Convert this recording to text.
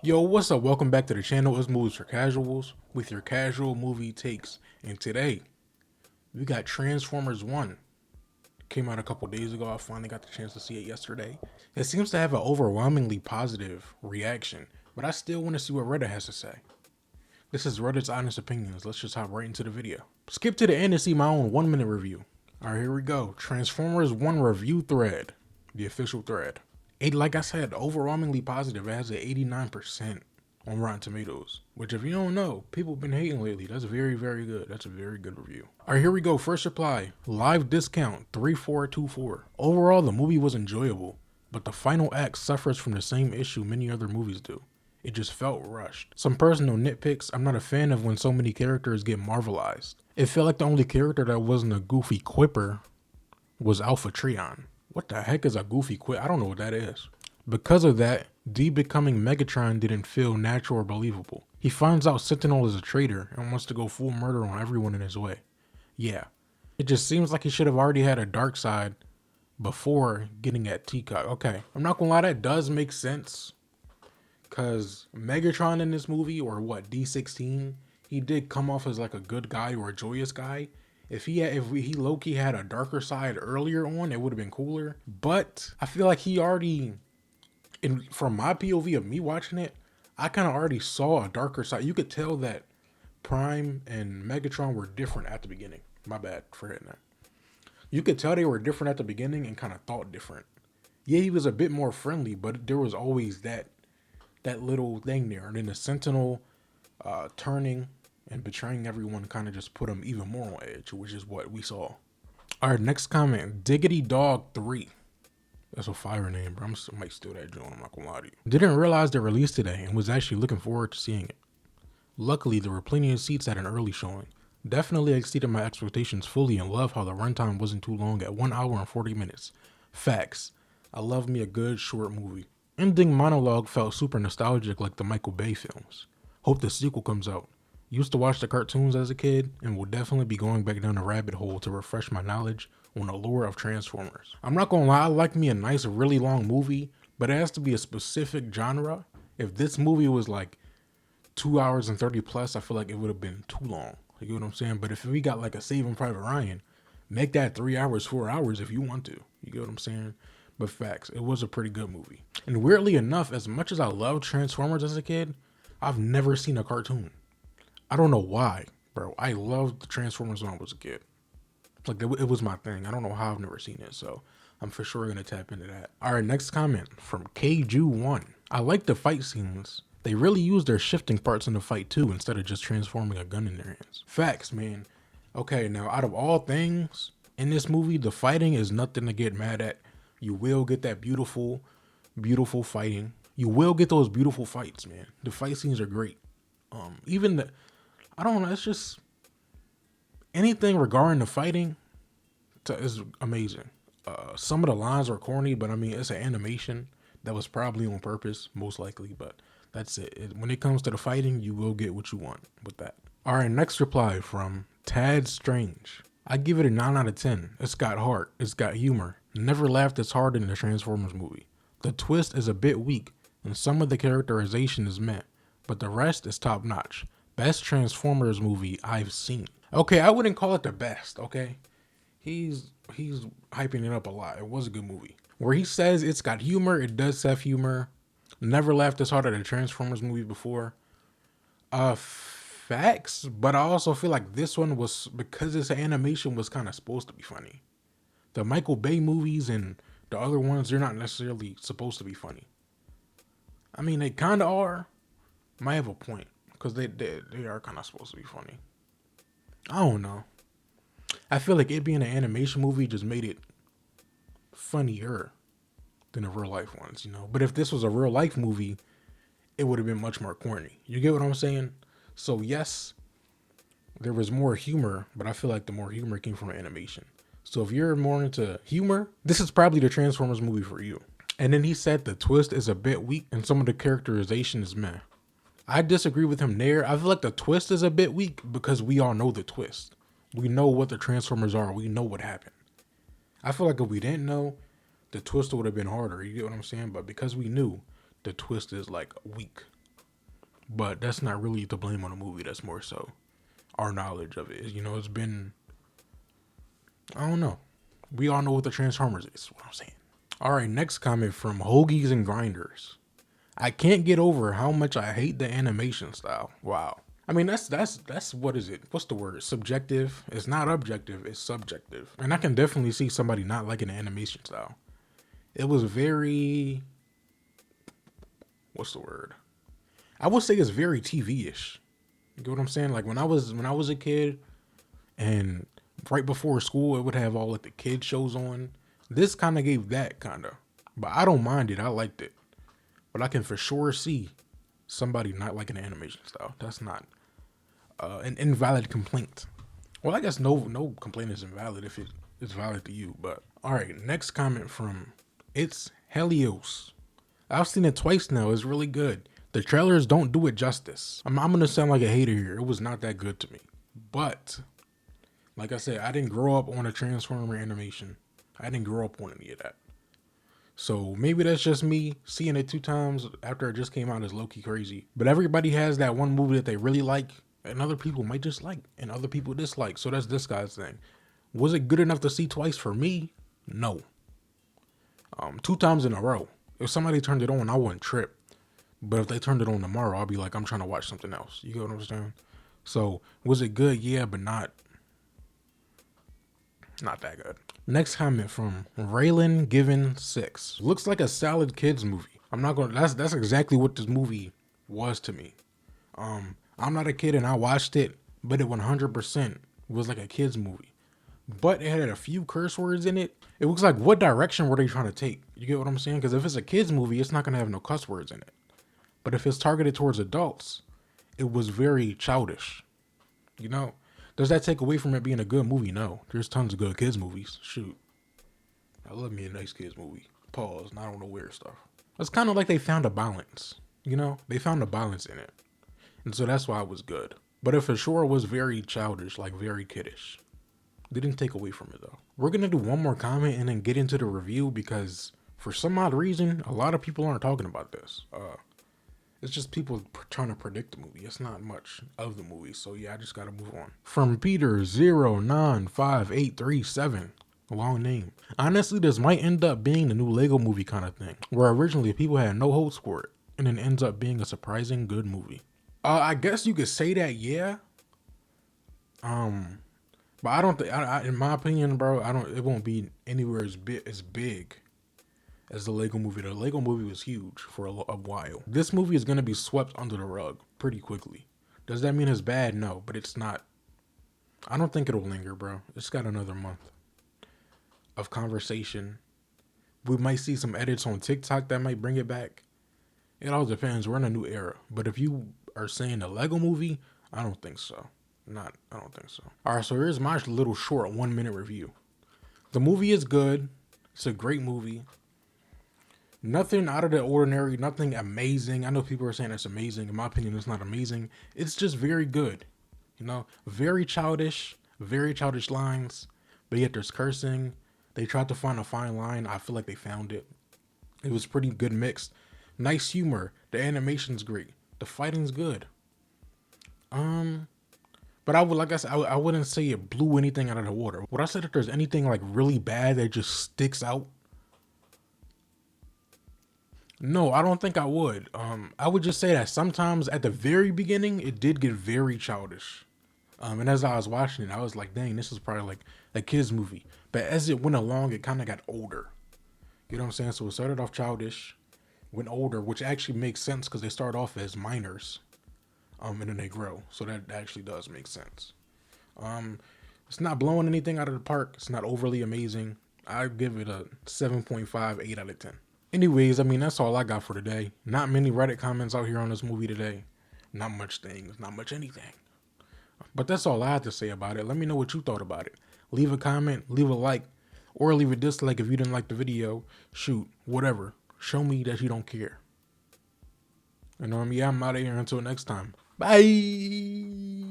Yo, what's up? Welcome back to the channel. It's Movies for Casuals with your casual movie takes. And today, we got Transformers 1. Came out a couple days ago. I finally got the chance to see it yesterday. It seems to have an overwhelmingly positive reaction, but I still want to see what Reddit has to say. This is Reddit's honest opinions. Let's just hop right into the video. Skip to the end to see my own 1 minute review. Alright, here we go. Transformers 1 review thread. The official thread. Like I said, overwhelmingly positive. It has an 89% on Rotten Tomatoes, which if you don't know, people have been hating lately. That's very, very good. That's a very good review. All right, here we go. First reply, live discount 3424. Overall, the movie was enjoyable, but the final act suffers from the same issue many other movies do. It just felt rushed. Some personal nitpicks, I'm not a fan of when so many characters get marvelized. It felt like the only character that wasn't a goofy quipper was Alpha Trion. What the heck is a goofy quip? I don't know what that is. Because of that, D becoming Megatron didn't feel natural or believable. He finds out Sentinel is a traitor and wants to go full murder on everyone in his way. Yeah, it just seems like he should have already had a dark side before getting at Teacock. Okay, I'm not gonna lie, that does make sense. Cause Megatron in this movie, or what, D16, he did come off as like a good guy or a joyous guy. If he low-key had a darker side earlier on, it would have been cooler. But I feel like he already, from my POV of me watching it, I kind of already saw a darker side. You could tell that Prime and Megatron were different at the beginning. My bad for hitting that. You could tell they were different at the beginning and kind of thought different. Yeah, he was a bit more friendly, but there was always that little thing there. And then the Sentinel turning and betraying everyone kind of just put him even more on edge, which is what we saw. All right, next comment, Diggity Dog 3. That's a fire name, bro. I might steal that joint. I'm not gonna lie to you. Didn't realize they released today and was actually looking forward to seeing it. Luckily, there were plenty of seats at an early showing. Definitely exceeded my expectations fully and love how the runtime wasn't too long at 1 hour and 40 minutes. Facts. I love me a good short movie. Ending monologue felt super nostalgic like the Michael Bay films. Hope the sequel comes out. Used to watch the cartoons as a kid and will definitely be going back down a rabbit hole to refresh my knowledge on the lore of Transformers. I'm not gonna lie, I like me a nice, really long movie, but it has to be a specific genre. If this movie was like 2 hours and 30 plus, I feel like it would have been too long. You get what I'm saying? But if we got like a Saving Private Ryan, make that 3 hours, 4 hours if you want to. You get what I'm saying? But facts, it was a pretty good movie. And weirdly enough, as much as I loved Transformers as a kid, I've never seen a cartoon. I don't know why, bro. I loved the Transformers when I was a kid. Like, it was my thing. I don't know how I've never seen it, so I'm for sure going to tap into that. All right, next comment from KJU1. I like the fight scenes. They really use their shifting parts in the fight too, instead of just transforming a gun in their hands. Facts, man. Okay, now out of all things in this movie, the fighting is nothing to get mad at. You will get that beautiful, beautiful fighting. You will get those beautiful fights, man. The fight scenes are great. Even the, I don't know, it's just anything regarding the fighting is amazing. Some of the lines are corny, but I mean, it's an animation that was probably on purpose, most likely, but that's it. When it comes to the fighting, you will get what you want with that. All right, next reply from Tad Strange. I give it a 9 out of 10. It's got heart. It's got humor. Never laughed as hard in the Transformers movie. The twist is a bit weak, and some of the characterization is meh, but the rest is top notch. Best Transformers movie I've seen. Okay, I wouldn't call it the best, okay? He's hyping it up a lot. It was a good movie. Where he says it's got humor, it does have humor. Never laughed this hard at a Transformers movie before. Facts, but I also feel like this one was, because its animation was kind of supposed to be funny. The Michael Bay movies and the other ones, they're not necessarily supposed to be funny. I mean, they kind of are. Might have a point, because they are kind of supposed to be funny. I don't know. I feel like it being an animation movie just made it funnier than the real life ones, you know. But if this was a real life movie, it would have been much more corny. You get what I'm saying? So yes, there was more humor, but I feel like the more humor came from animation. So if you're more into humor, this is probably the Transformers movie for you. And then he said the twist is a bit weak and some of the characterization is meh. I disagree with him there. I feel like the twist is a bit weak because we all know the twist. We know what the Transformers are. We know what happened. I feel like if we didn't know, the twist would have been harder. You get what I'm saying? But because we knew, the twist is like weak. but that's not really to blame on the movie. That's more so our knowledge of it. You know, it's been, I don't know. We all know what the Transformers is. What I'm saying. All right, next comment from Hoagies and Grinders. I can't get over how much I hate the animation style. Wow. I mean, that's what is it? What's the word? Subjective. It's not objective. It's subjective. And I can definitely see somebody not liking the animation style. It was very, what's the word? I would say it's very TV-ish. You get what I'm saying? Like when I was a kid, and right before school, it would have all like the kid shows on. This kind of gave that kind of, but I don't mind it. I liked it, but I can for sure see somebody not liking the animation style. That's not an invalid complaint. Well, I guess no complaint is invalid if it is valid to you. But all right, next comment from It's Helios. I've seen it twice now. It's really good. The trailers don't do it justice. I'm gonna sound like a hater here. It was not that good to me. But like I said, I didn't grow up on a Transformer animation. I didn't grow up on any of that. So maybe that's just me seeing it 2 times after it just came out is low-key crazy. But everybody has that one movie that they really like and other people might dislike and other people dislike. So that's this guy's thing. Was it good enough to see twice for me? No. 2 times in a row. If somebody turned it on, I wouldn't trip. But if they turned it on tomorrow, I'll be like, I'm trying to watch something else. You get what I'm saying? So was it good? Yeah, but not that good. Next comment from Raylan Given 6. Looks like a solid kids movie. I'm not gonna. That's exactly what this movie was to me. I'm not a kid and I watched it, but it 100% was like a kids movie. But it had a few curse words in it. It looks like what direction were they trying to take? You get what I'm saying? Because if it's a kids movie, it's not gonna have no cuss words in it. But if it's targeted towards adults, it was very childish. You know, does that take away from it being a good movie? No. There's tons of good kids movies. Shoot. I love me a nice kids movie. Pause. And I don't know where stuff. It's kind of like they found a balance. You know, they found a balance in it. And so that's why it was good. But it for sure was very childish, like very kiddish. They didn't take away from it though. We're going to do one more comment and then get into the review because for some odd reason, a lot of people aren't talking about this. It's just people trying to predict the movie. It's not much of the movie. So yeah, I just got to move on. From Peter 095837. A long name. Honestly, this might end up being the new Lego movie kind of thing. Where originally people had no hopes for it. And it ends up being a surprising good movie. I guess you could say that, yeah. But I don't think, in my opinion, bro, it won't be anywhere as big as the Lego movie. The Lego movie was huge for a while. This movie is going to be swept under the rug pretty quickly. Does that mean it's bad? No, but it's not. I don't think it'll linger, bro. It's got another month of conversation. We might see some edits on TikTok that might bring it back. It all depends. We're in a new era. But if you are saying a Lego movie, I don't think so. I don't think so. All right, so here's my little short 1-minute review. The movie is good. It's a great movie. Nothing out of the ordinary, nothing amazing. I know people are saying it's amazing. In my opinion, it's not amazing. It's just very good. You know, very childish lines, but yet there's cursing. They tried to find a fine line. I feel like they found it. It was pretty good mixed. Nice humor. The animation's great. The fighting's good. But like I said, I wouldn't say it blew anything out of the water. Would I say that there's anything like really bad that just sticks out? No, I don't think I would. I would just say that sometimes at the very beginning, it did get very childish. And as I was watching it, I was like, dang, this is probably like a kid's movie. But as it went along, it kind of got older. You know what I'm saying? So it started off childish, went older, which actually makes sense because they start off as minors. And then they grow. So that actually does make sense. It's not blowing anything out of the park. It's not overly amazing. I give it a 7.5, 8 out of 10. Anyways, I mean, that's all I got for today. Not many Reddit comments out here on this movie today. Not much things, not much anything. But that's all I had to say about it. Let me know what you thought about it. Leave a comment, leave a like, or leave a dislike if you didn't like the video. Shoot, whatever. Show me that you don't care. And yeah, I'm out of here until next time. Bye.